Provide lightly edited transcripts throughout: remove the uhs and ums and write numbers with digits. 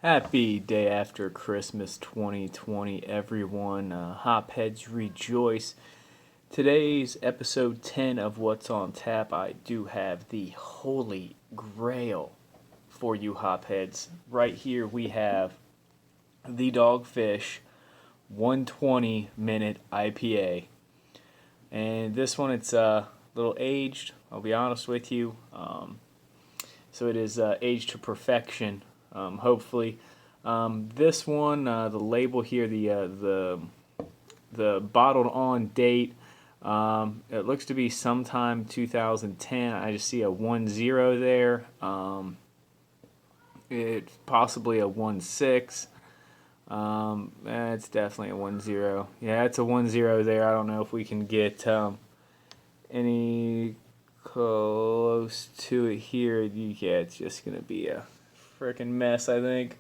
Happy day after Christmas 2020, everyone. Hopheads rejoice. Today's episode 10 of What's on Tap. I do have the holy grail for you, Hopheads. Right here we have the Dogfish 120-minute IPA. And this one, it's a little aged, I'll be honest with you. So it is aged to perfection. Hopefully, this one, the label here, the bottled on date, it looks to be sometime 2010. I just see a 10 there. It's possibly a 16. It's definitely a 10. Yeah, it's a 10 there. I don't know if we can get any close to it here. Yeah, it's just gonna be a freaking mess, I think.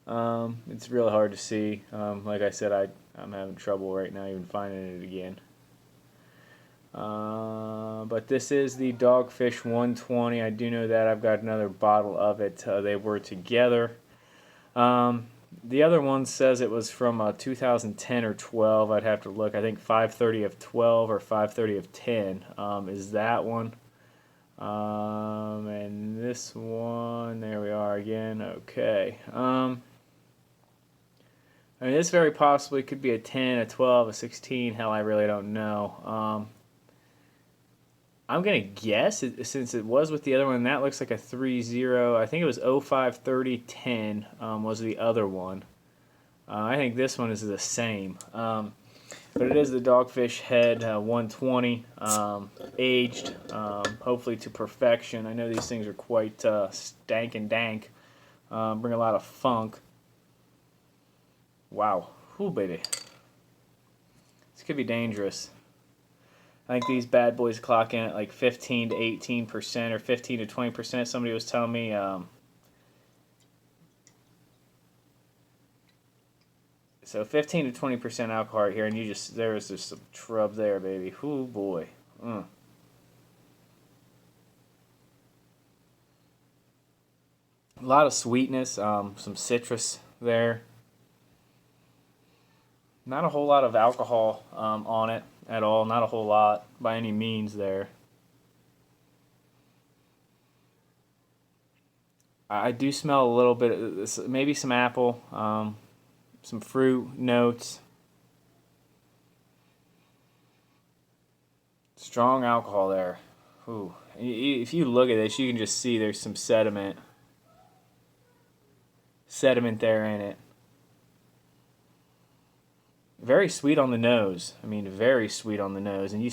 It's really hard to see. Like I said, I'm having trouble right now even finding it again. But this is the Dogfish 120. I do know that. I've got another bottle of it. They were together. The other one says it was from 2010 or 12. I'd have to look. I think 530 of 12 or 530 of 10 is that one. And this one, there we are again. Okay. I mean, this very possibly could be a 10, a 12, a 16. Hell, I really don't know. I'm going to guess, since it was with the other one, that looks like a 3-0. I think it was 053010 was the other one. I think this one is the same. But it is the Dogfish Head 120, aged, hopefully to perfection. I know these things are quite stank and dank, bring a lot of funk. Wow. Ooh, baby. This could be dangerous. I think these bad boys clock in at like 15 to 18% or 15 to 20%. Somebody was telling me. So 15 to 20% alcohol right here, and there's just some trub there, baby. Ooh, boy. A lot of sweetness, some citrus there. Not a whole lot of alcohol on it at all. Not a whole lot by any means there. I do smell a little bit of this, maybe some apple, some fruit notes. Strong alcohol there. Ooh. If you look at this, you can just see there's some sediment there in it. Very sweet on the nose. I mean, very sweet on the nose. And I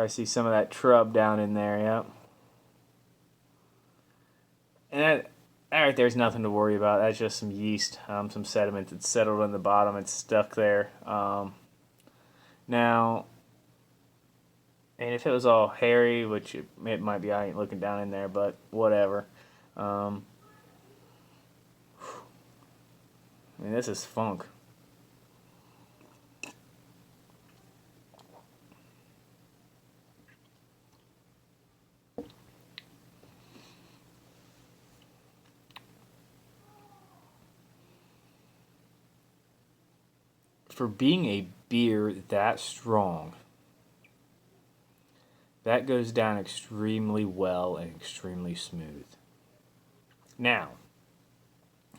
see some of that trub down in there, yep. And that right there's nothing to worry about. That's just some yeast, some sediment that's settled on the bottom. It's stuck there. Now, and if it was all hairy, which it might be, I ain't looking down in there, but whatever. I mean, this is funk. For being a beer that strong, that goes down extremely well and extremely smooth. Now,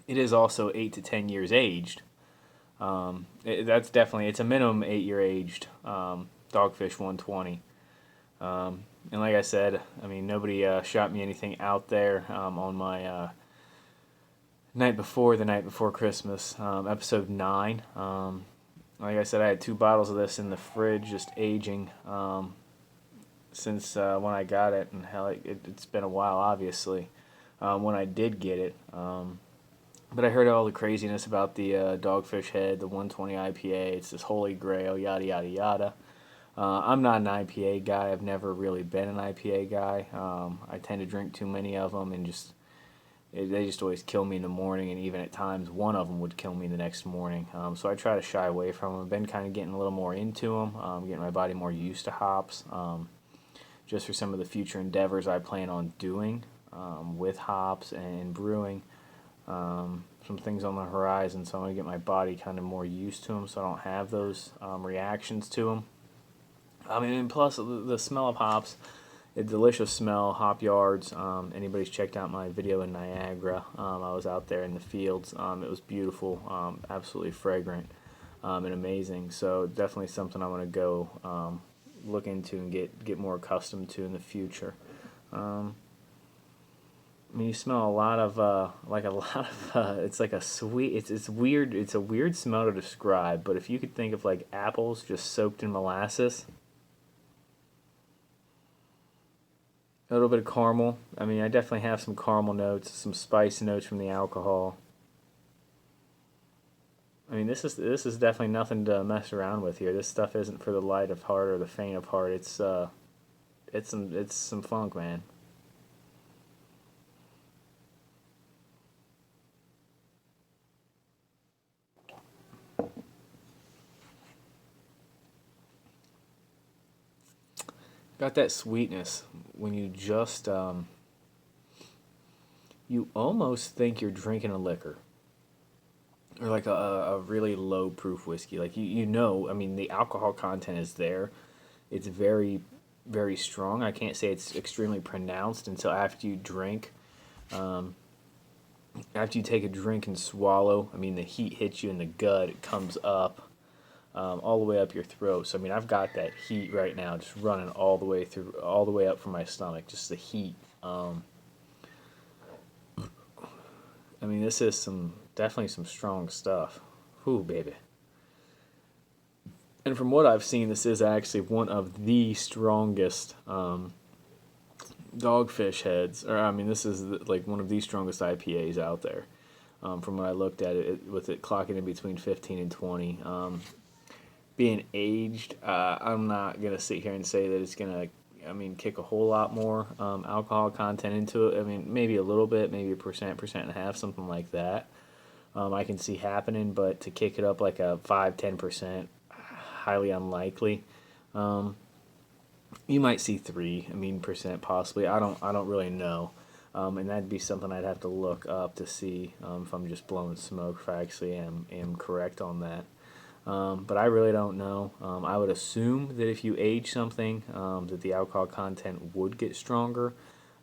it is also 8 to 10 years aged. That's definitely, it's a minimum 8-year aged Dogfish 120. And like I said, I mean, nobody shot me anything out there on my the night before Christmas, episode 9. Like I said, I had 2 bottles of this in the fridge, just aging since when I got it, and hell, it's been a while, obviously, when I did get it. But I heard all the craziness about the Dogfish Head, the 120 IPA. It's this holy grail, yada yada yada. I'm not an IPA guy. I've never really been an IPA guy. I tend to drink too many of them, and they just always kill me in the morning, and even at times one of them would kill me the next morning. So I try to shy away from them. I've been kind of getting a little more into them, getting my body more used to hops, just for some of the future endeavors I plan on doing with hops and brewing. some things on the horizon, so I'm going to get my body kind of more used to them so I don't have those reactions to them. I mean, and plus the smell of hops, a delicious smell, hop yards. Anybody's checked out my video in Niagara, I was out there in the fields. It was beautiful, absolutely fragrant, and amazing. So definitely something I want to go look into and get more accustomed to in the future. I mean, you smell a lot of it's like a sweet. It's weird. It's a weird smell to describe. But if you could think of like apples just soaked in molasses, a little bit of caramel. I mean, I definitely have some caramel notes, some spice notes from the alcohol. I mean, this is definitely nothing to mess around with here. This stuff isn't for the light of heart or the faint of heart. It's some funk, man. Got that sweetness when you just you almost think you're drinking a liquor or like a really low proof whiskey. Like you know, I mean, the alcohol content is there. It's very very strong. I can't say it's extremely pronounced until after you drink. Um, After you take a drink and swallow, I mean, the heat hits you in the gut. It comes up all the way up your throat. So I mean, I've got that heat right now, just running all the way through, all the way up from my stomach. Just the heat. I mean, this is definitely some strong stuff. Ooh, baby. And from what I've seen, this is actually one of the strongest Dogfish Heads. Or I mean, this is like one of the strongest IPAs out there. From what I looked at it, with it clocking in between 15 and 20. Being aged, I'm not gonna sit here and say that it's gonna, I mean, kick a whole lot more alcohol content into it. I mean, maybe a little bit, maybe a percent and a half, something like that. I can see happening, but to kick it up like a 5-10%, highly unlikely. Um, you might see 3, I mean, percent possibly. I don't really know. And that'd be something I'd have to look up to see if I'm just blowing smoke, if I actually am correct on that. But I really don't know. I would assume that if you age something, that the alcohol content would get stronger,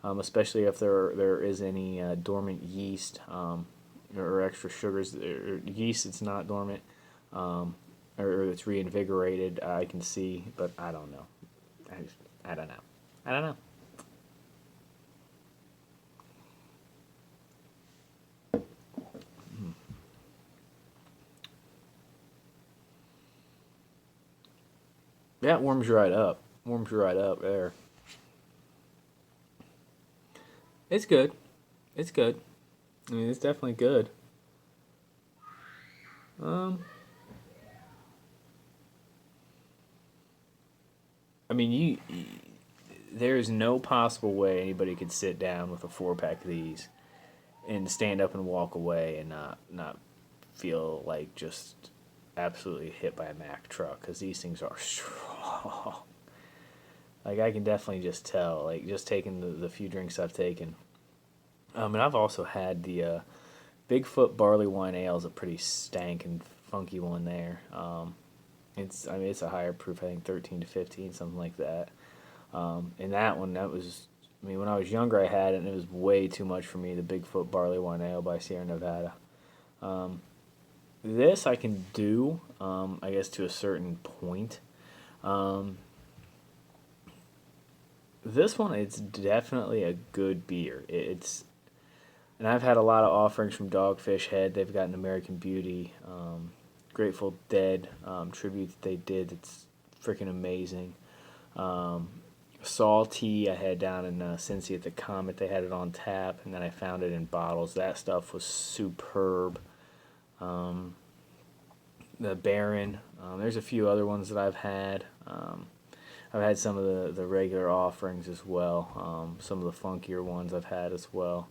especially if there is any dormant yeast or extra sugars. Or yeast it's not dormant, or it's reinvigorated. I can see, but I don't know. I don't know. I don't know. Yeah, it warms you right up. Warms you right up there. It's good. It's good. I mean, it's definitely good. Um, I mean, there is no possible way anybody could sit down with a 4 pack of these and stand up and walk away and not feel like just absolutely hit by a Mack truck, because these things are strong. Like I can definitely just tell, like just taking the few drinks I've taken. And I've also had the Bigfoot barley wine ale is a pretty stank and funky one there. I mean it's a higher proof, I think 13 to 15, something like that. And that one, that was, I mean, when I was younger I had it and it was way too much for me. The Bigfoot barley wine ale by Sierra Nevada. Um, this I can do, I guess to a certain point. Um, this one, it's definitely a good beer. And I've had a lot of offerings from Dogfish Head. They've got an American Beauty, Grateful Dead tribute that they did. It's freaking amazing. Um, Salty, I had down in Cincy at the Comet. They had it on tap, and then I found it in bottles. That stuff was superb. Um, the Baron. There's a few other ones that I've had. I've had some of the regular offerings as well. Some of the funkier ones I've had as well.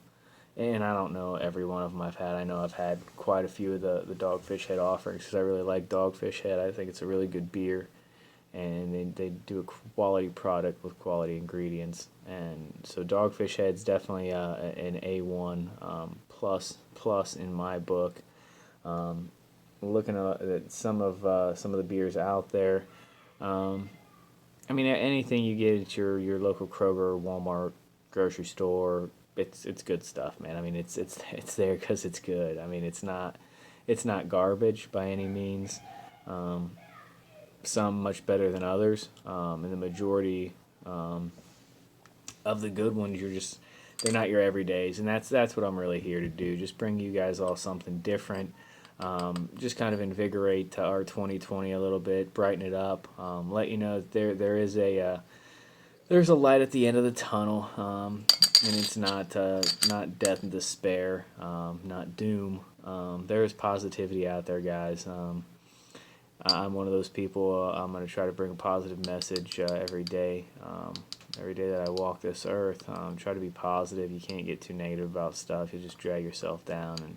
And I don't know every one of them I've had. I know I've had quite a few of the Dogfish Head offerings because I really like Dogfish Head. I think it's a really good beer. and they do a quality product with quality ingredients. And so Dogfish Head's definitely an A1 plus in my book. Looking at some of the beers out there. I mean, anything you get at your local Kroger, Walmart, grocery store, it's good stuff, man. I mean, it's there because it's good. I mean, it's not garbage by any means. Some much better than others, and the majority of the good ones, they're not your everydays, and that's what I'm really here to do. Just bring you guys all something different. Just kind of invigorate our 2020 a little bit, brighten it up, let you know that there's a light at the end of the tunnel, and it's not death and despair, not doom. There is positivity out there, guys. I'm one of those people. I'm going to try to bring a positive message every day. Every day that I walk this earth, try to be positive. You can't get too negative about stuff. You just drag yourself down, and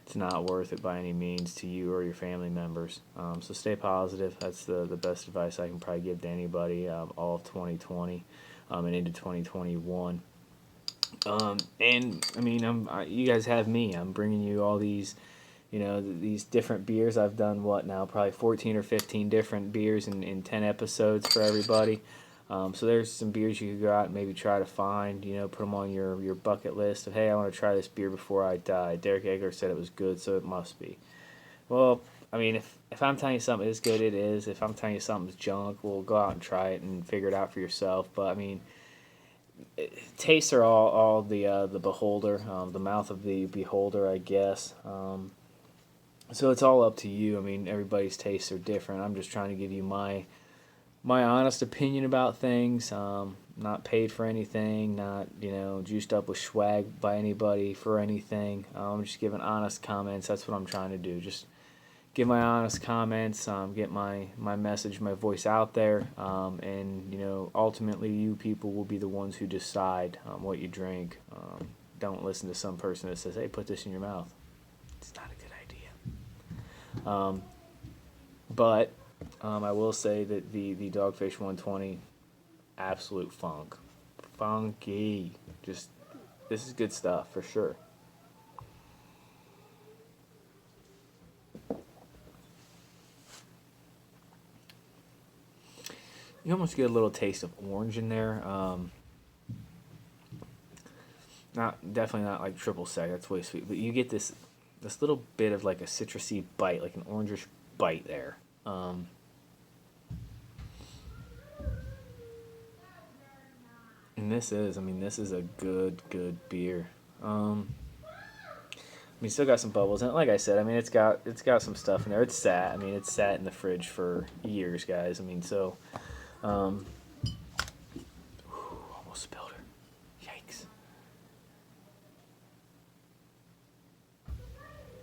it's not worth it by any means to you or your family members. So stay positive. That's the best advice I can probably give to anybody all of 2020 and into 2021. And I mean, you guys have me. I'm bringing you all these, these different beers. I've done what now? Probably 14 or 15 different beers in 10 episodes for everybody. So there's some beers you could go out and maybe try to find, put them on your bucket list of, hey, I want to try this beer before I die. Derek Egler said it was good, so it must be. Well, I mean, if I'm telling you something is good, it is. If I'm telling you something's junk, well, go out and try it and figure it out for yourself. But, I mean, tastes are all the beholder, the mouth of the beholder, I guess. So it's all up to you. I mean, everybody's tastes are different. I'm just trying to give you my honest opinion about things. Not paid for anything, not juiced up with swag by anybody for anything. I'm just giving honest comments. That's what I'm trying to do. Just give my honest comments, get my message, my voice out there, and ultimately you people will be the ones who decide what you drink. Don't listen to some person that says, hey, put this in your mouth. It's not a good idea. But I will say that the Dogfish 120, absolute funky. Just, this is good stuff for sure. You almost get a little taste of orange in there. Definitely not like triple sec. That's way sweet. But you get this little bit of like a citrusy bite, like an orangish bite there. And this is a good beer. Still got some bubbles, and like I said, it's got some stuff in there. It's sat in the fridge for years, guys. So, almost spilled her. Yikes.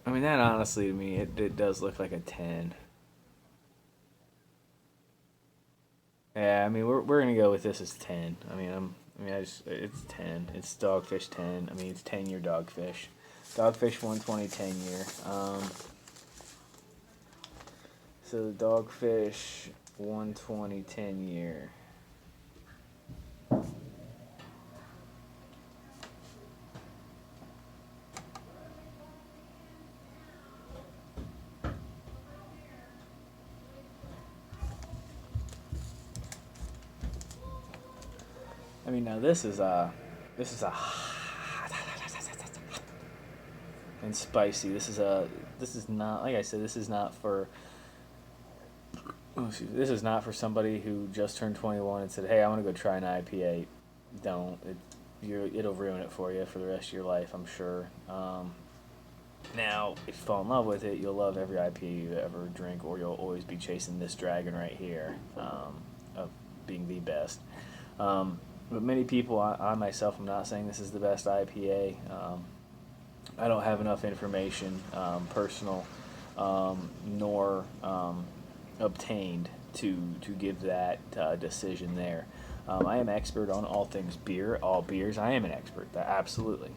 That honestly to me, it does look like a 10. Yeah, we're gonna go with this as 10. It's 10. It's Dogfish 10. It's 10-year Dogfish. Dogfish 120 10-year. So Dogfish 120 10-year. Now this is a and spicy. This is not, like I said, this is not for somebody who just turned 21 and said, hey, I want to go try an IPA. Don't. It'll ruin it for you for the rest of your life, I'm sure. Now, if you fall in love with it, you'll love every IPA you ever drink, or you'll always be chasing this dragon right here of being the best. But many people, I myself, am not saying this is the best IPA. I don't have enough information, personal, nor obtained to give that decision there. I am expert on all things beer, all beers. I am an expert, absolutely.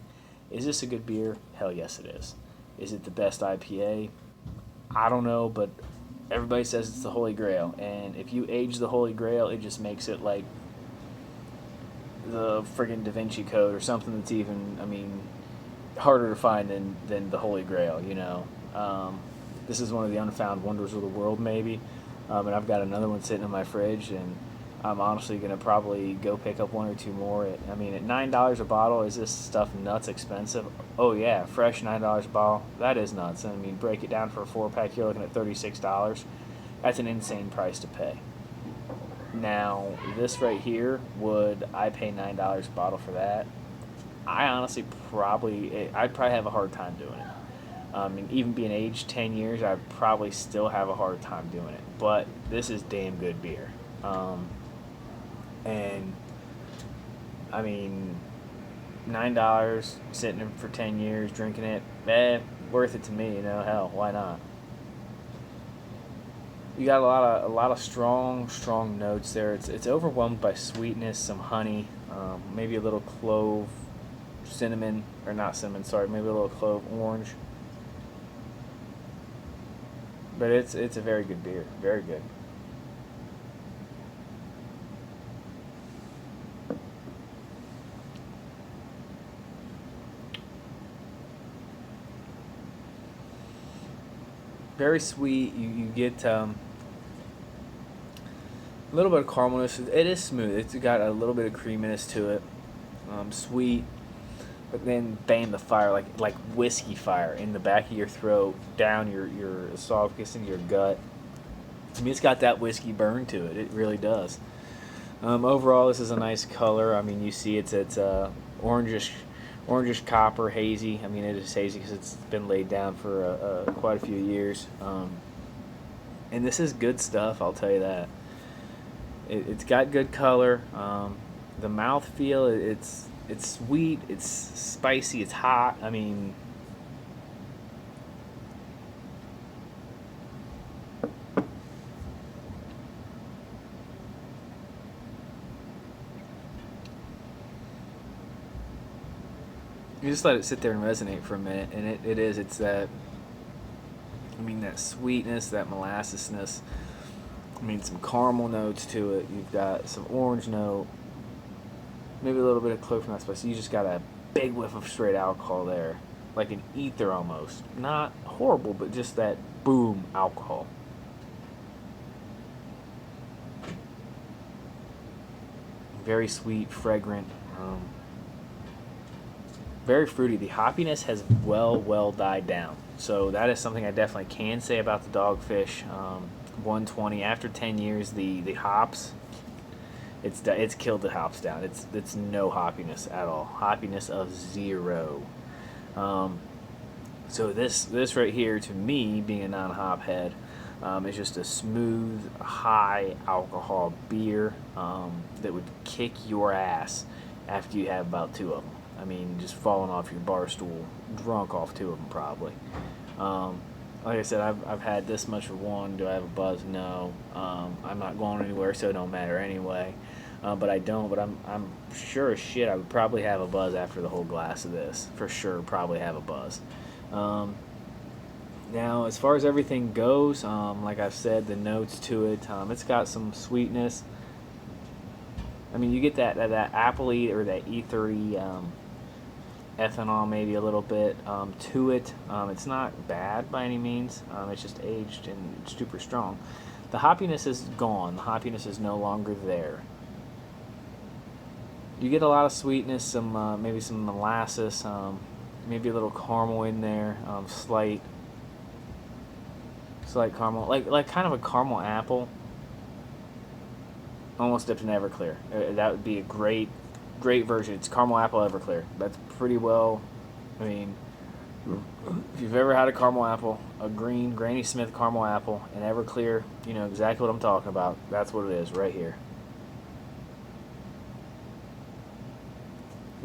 Is this a good beer? Hell yes, it is. Is it the best IPA? I don't know, but everybody says it's the Holy Grail, and if you age the Holy Grail, it just makes it like the friggin' Da Vinci Code or something that's even, I mean, harder to find than the Holy Grail, you know. This is one of the unfound wonders of the world, maybe. And I've got another one sitting in my fridge, and I'm honestly going to probably go pick up one or two more. I mean, at $9 a bottle, is this stuff nuts expensive? Oh, yeah, fresh $9 a bottle. That is nuts. I mean, break it down for a 4-pack, you're looking at $36. That's an insane price to pay. Now, this right here, would I pay $9 a bottle for that? I honestly I'd probably have a hard time doing it. And even being aged 10 years, I'd probably still have a hard time doing it. But this is damn good beer. And, I mean, $9 sitting in for 10 years, drinking it, worth it to me, you know, hell, why not? You got a lot of strong notes there. It's overwhelmed by sweetness, some honey, maybe a little clove, cinnamon, or not cinnamon, sorry, maybe a little clove orange. But it's a very good beer, very good. Very sweet. You get a little bit of caramelness. It is smooth. It's got a little bit of creaminess to it. Sweet, but then bam, the fire like whiskey fire in the back of your throat, down your esophagus and your gut. I mean, it's got that whiskey burn to it. It really does. Overall, this is a nice color. I mean, you see it's orangish copper, hazy. I mean, it is hazy because it's been laid down for quite a few years. And this is good stuff, I'll tell you that. It's got good color. The mouthfeel, it's sweet, it's spicy, it's hot. I mean, you just let it sit there and resonate for a minute, and it's that, I mean, that sweetness, that molassesness. I mean, some caramel notes to it. You've got some orange note, maybe a little bit of clove from that spice. You just got a big whiff of straight alcohol there, like an ether almost. Not horrible, but just that boom alcohol. Very sweet, fragrant, very fruity. The hoppiness has well died down. So that is something I definitely can say about the Dogfish 120. After 10 years, the hops, it's killed the hops down. It's no hoppiness at all. Hoppiness of 0. So this right here, to me, being a non-hop head, is just a smooth, high alcohol beer that would kick your ass after you have about 2 of them. I mean, just falling off your bar stool, drunk off 2 of them probably. Like I said, I've had this much for one. Do I have a buzz? No. I'm not going anywhere, so it don't matter anyway. But I don't. But I'm sure as shit I would probably have a buzz after the whole glass of this. For sure, probably have a buzz. Now, as far as everything goes, like I've said, the notes to it, it's got some sweetness. I mean, you get that appley or that ethery ethanol, maybe a little bit to it. It's not bad by any means. It's just aged and super strong. The hoppiness is gone. The hoppiness is no longer there. You get a lot of sweetness, some maybe some molasses, maybe a little caramel in there, slight caramel, like kind of a caramel apple, almost dipped in Everclear. That would be a great version. It's caramel apple Everclear. That's pretty well. I mean, if you've ever had a caramel apple, a green Granny Smith caramel apple, and Everclear, you know exactly what I'm talking about. That's what it is right here.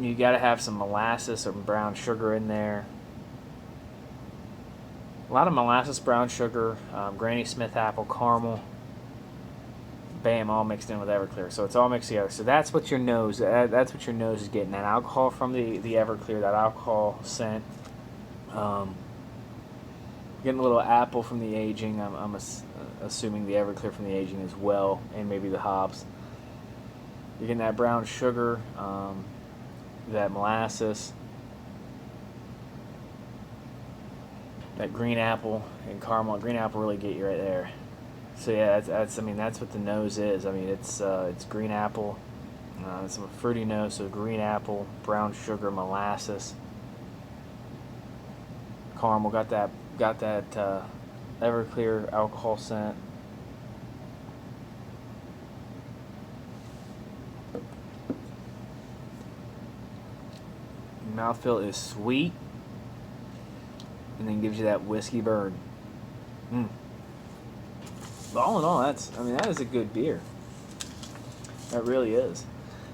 You got to have some molasses or brown sugar in there. A lot of molasses, brown sugar, Granny Smith apple, caramel. Bam, all mixed in with Everclear. So it's all mixed together. So that's what your nose. That's what your nose is getting. That alcohol from the Everclear. That alcohol scent. Getting a little apple from the aging. I'm assuming the Everclear from the aging as well, and maybe the hops. You're getting that brown sugar, that molasses, that green apple and caramel. Green apple really get you right there. So yeah, that's I mean that's what the nose is. I mean it's green apple, it's a fruity nose. So green apple, brown sugar, molasses, caramel. Got that Everclear alcohol scent. Mouthfeel is sweet, and then gives you that whiskey burn. Mm. But all in all, that is a good beer. That really is.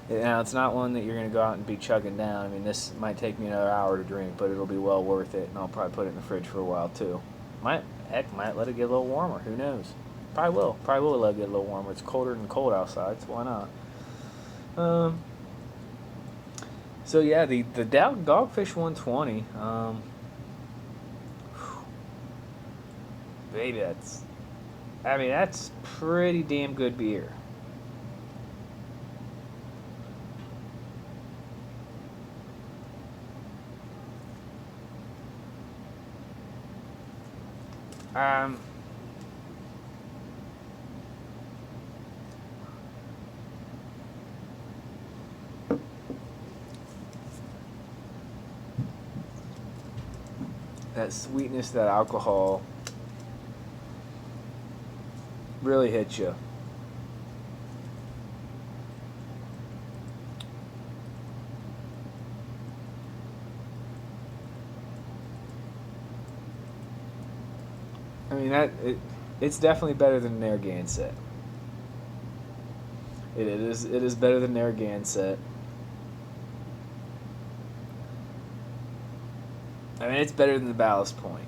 Now it's not one that you're gonna go out and be chugging down. I mean, this might take me another hour to drink, but it'll be well worth it, and I'll probably put it in the fridge for a while too. Might let it get a little warmer. Who knows? Probably will let it get a little warmer. It's colder than cold outside, so why not? So yeah, the Dogfish 120. Baby, that's pretty damn good beer. Um, that sweetness, that alcohol really hits you. I mean it's definitely better than Narragansett. It is better than Narragansett. I mean it's better than the Ballast Point.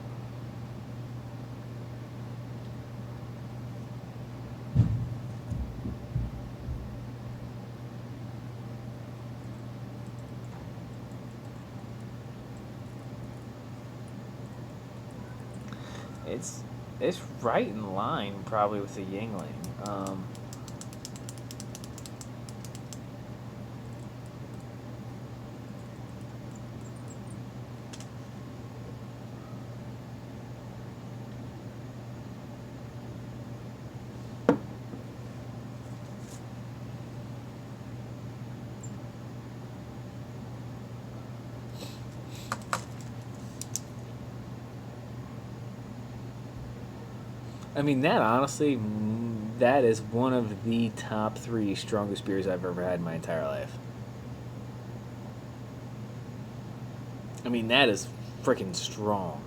It's it's right in line probably with the Yingling. I mean that honestly, that is one of the top three strongest beers I've ever had in my entire life. I mean that is freaking strong.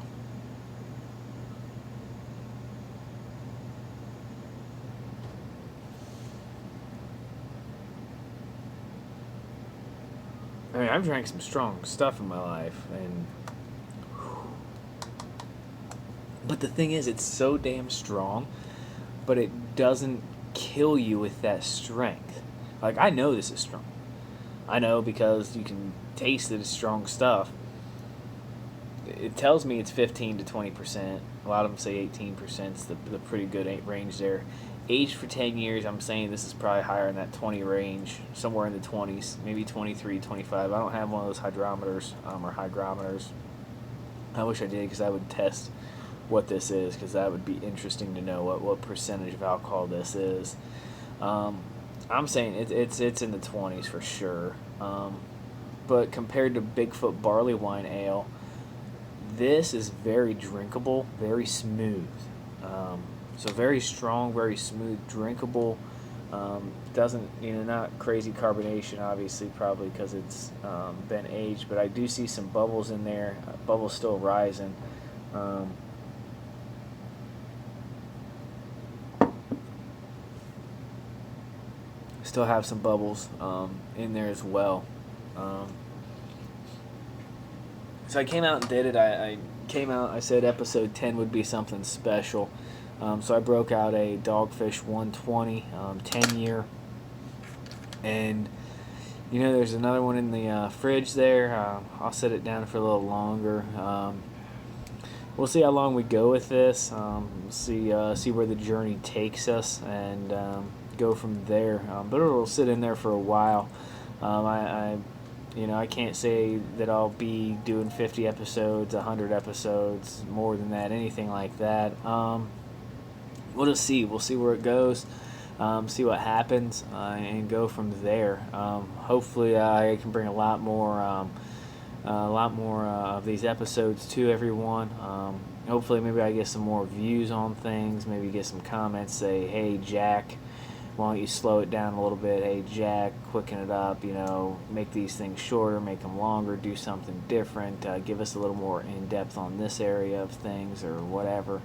I mean I've drank some strong stuff in my life, and but the thing is, it's so damn strong, but it doesn't kill you with that strength. Like, I know this is strong. I know because you can taste that it's strong stuff. It tells me it's 15 to 20%. A lot of them say 18%. It's the pretty good range there. Aged for 10 years, I'm saying this is probably higher in that 20 range, somewhere in the 20s, maybe 23, 25. I don't have one of those hydrometers or hygrometers. I wish I did because I would test what this is, because that would be interesting to know what percentage of alcohol this is. I'm saying it's in the 20s for sure. But compared to Bigfoot Barley Wine Ale, this is very drinkable, very smooth. So very strong, very smooth, drinkable. Doesn't, not crazy carbonation, obviously, probably because it's been aged, but I do see some bubbles in there. Bubbles still rising. Still have some bubbles in there as well. So I came out and did it. I came out, I said episode 10 would be something special. So I broke out a Dogfish 120 10 year. And, there's another one in the fridge there. I'll set it down for a little longer. we'll see how long we go with this. See where the journey takes us, and go from there. But it'll sit in there for a while. I can't say that I'll be doing 50 episodes, 100 episodes, more than that, anything like that. We'll just see. We'll see where it goes. See what happens, and go from there. Hopefully, I can bring a lot more of these episodes to everyone. Hopefully, maybe I get some more views on things. Maybe get some comments. Say, "Hey, Jack, why don't you slow it down a little bit? Hey, Jack, quicken it up. Make these things shorter, make them longer, do something different. Give us a little more in depth on this area of things, or whatever."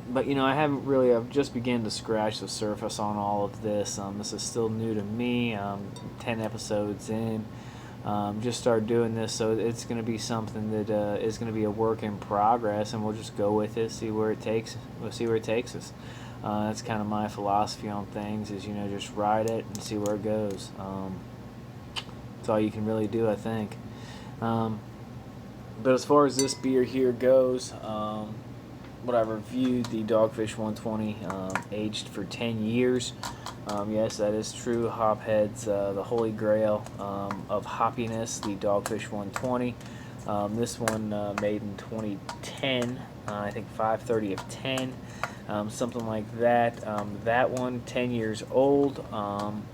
But I haven't really. I've just begun to scratch the surface on all of this. This is still new to me. 10 episodes in. Just started doing this, so it's going to be something that is going to be a work in progress, and we'll just go with it, see where it takes. We'll see where it takes us. That's kind of my philosophy on things. Is just ride it and see where it goes. That's all you can really do, I think. But as far as this beer here goes, what I reviewed, the Dogfish 120, aged for 10 years. Yes, that is true. Hophead's the holy grail of hoppiness, the Dogfish 120. This one made in 2010, I think 5/30 of 10, something like that. That one, 10 years old,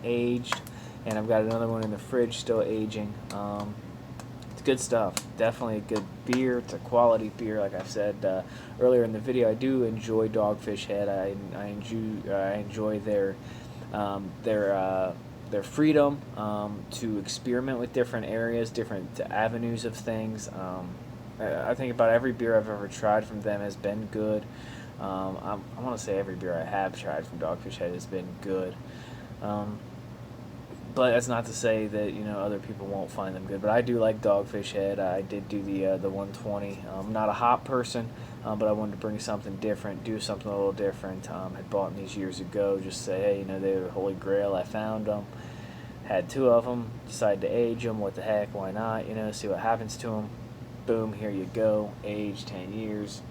aged, and I've got another one in the fridge still aging. It's good stuff. Definitely a good beer. It's a quality beer, like I've said earlier in the video. I do enjoy Dogfish Head. I enjoy their freedom to experiment with different areas, different avenues of things. I think about every beer I've ever tried from them has been good. I want to say every beer I have tried from Dogfish Head has been good. But that's not to say that other people won't find them good. But I do like Dogfish Head. I did do the 120. I'm not a hop person, but I wanted to bring something different, do something a little different. Had bought these years ago. Just say, hey, they were holy grail. I found them. Had 2 of them. Decided to age them. What the heck? Why not? See what happens to them. Boom. Here you go. Age 10 years.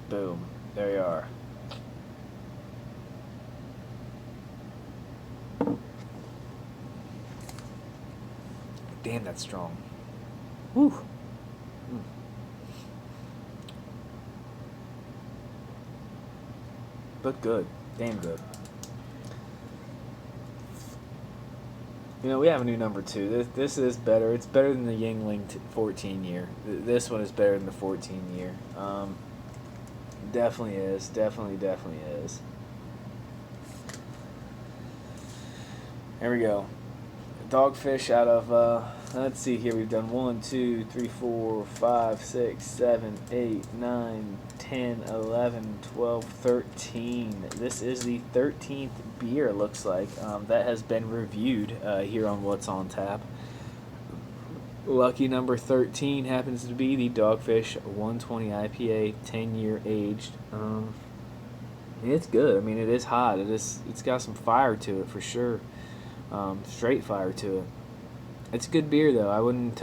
Boom. There you are. Damn, that's strong. Woo. But good. Damn good. We have a new number 2. This is better. It's better than the Yingling 14 year. This one is better than the 14 year. Definitely is. Definitely is. There we go. Dogfish out of, let's see here, we've done 1, 2, 3, 4, 5, 6, 7, 8, 9, 10, 11, 12, 13. This is the 13th beer, it looks like, that has been reviewed here on What's on Tap. Lucky number 13 happens to be the Dogfish 120 IPA, 10-year aged. It's good. I mean, it is hot. It's got some fire to it for sure. Straight fire to it. It's a good beer though. I wouldn't.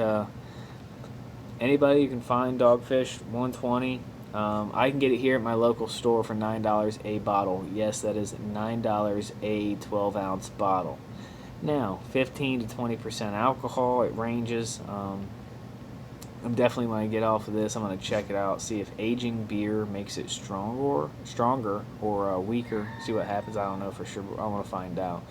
Anybody you can find Dogfish 120. I can get it here at my local store for $9 a bottle. Yes, that is $9 a 12-ounce bottle. Now, 15 to 20% alcohol. It ranges. I'm definitely, when I get off of this, I'm going to check it out, see if aging beer makes it stronger or weaker. See what happens. I don't know for sure, but I want to find out.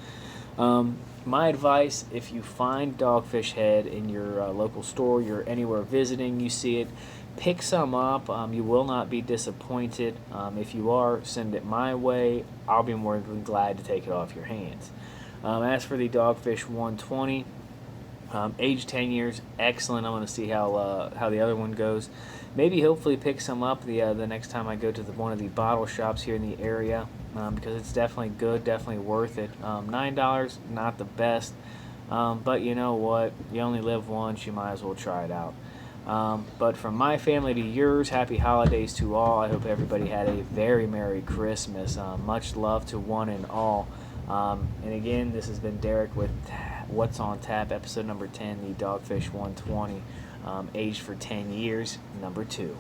My advice, if you find Dogfish Head in your local store, you're anywhere visiting, you see it, pick some up. You will not be disappointed. If you are, send it my way. I'll be more than glad to take it off your hands. As for the Dogfish 120, age 10 years, excellent. I want to see how the other one goes. Maybe hopefully pick some up the next time I go to one of the bottle shops here in the area, because it's definitely good, definitely worth it. $9, not the best, but you know what? You only live once, you might as well try it out. But from my family to yours, happy holidays to all. I hope everybody had a very Merry Christmas. Much love to one and all. And again, this has been Derek with What's on Tap, episode number 10, the Dogfish 120. aged for 10 years, number 2.